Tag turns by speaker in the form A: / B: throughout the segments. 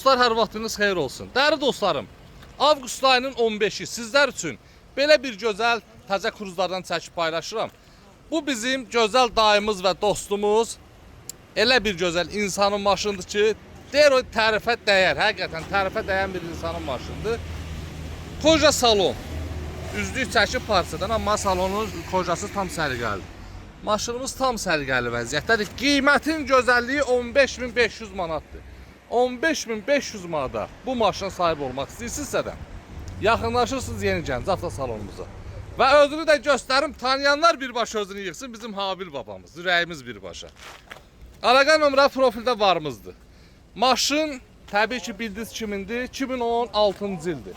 A: Dostlar, hər vaxtınız xeyir olsun. Dəyərli dostlarım, avqust ayının 15-i sizlər üçün belə bir gözəl təzə kruzlardan çəkib paylaşıram. Bu bizim gözəl dayımız və dostumuz, elə bir gözəl insanın maşınıdır ki, deyir o tərifə dəyər, həqiqətən tərifə dəyən bir insanın maşınıdır. Koja salon, üzlük çəkib parçadan, amma salonun kojası tam səliqəlidir. Maşınımız tam səliqəli vəziyyətdədir. Qiymətin gözəlliyi 15.500 manatdır. 15.500 manada bu maşına sahib olmaq istəyirsinizsə də yaxınlaşırsınız Yeni Gəncə avtosalonumuza. Və özünü də göstərim, tanıyanlar birbaşa özünü yığsın, bizim Habil babamız, ürəyimiz birbaşa. Əlaqə nömrə profildə varımızdır. Maşın təbii ki bildiniz kimindir? 2016-cı ildir.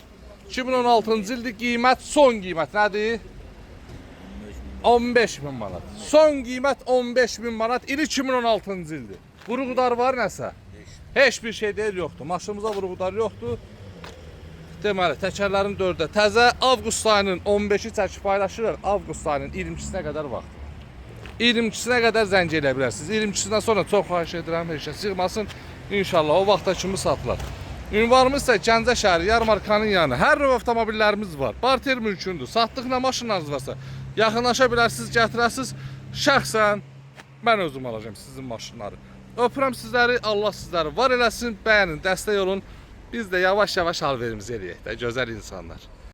A: 2016-cı ildir, qiymət, son qiymət nədir? 15.000 manat. Son qiymət 15.000 manat, ili 2016-cı ildir. Vuruqdar var nəsə? Heç bir şey deyil, yoxdur. Maşınımıza vuruqdar yoxdur. Deməli, təkərlərin 4-də təzə, avqust ayının 15-i çəkib paylaşırıq. Avqust ayının 22-sinə qədər vaxt. 22-sinə qədər zəng elə bilərsiniz. 22-sindən sonra çox xahiş edirəm, heç şey sığmasın. İnşallah o vaxta kimi satılar. Ünvanımız isə Gəncə şəhəri, Yarmarkanın yanı. Hər növ avtomobillərimiz var. Barter mümkündür. Satdıq nə maşınlarınız varsa yaxınlaşa bilərsiniz, gətirəsiniz. Şəxsən mən özüm alacağım sizin maşınları. Öpürəm sizləri, Allah sizləri var eləsin, bəyənin, dəstək olun. Biz də yavaş-yavaş alverimizi eləyək də, gözəl insanlar.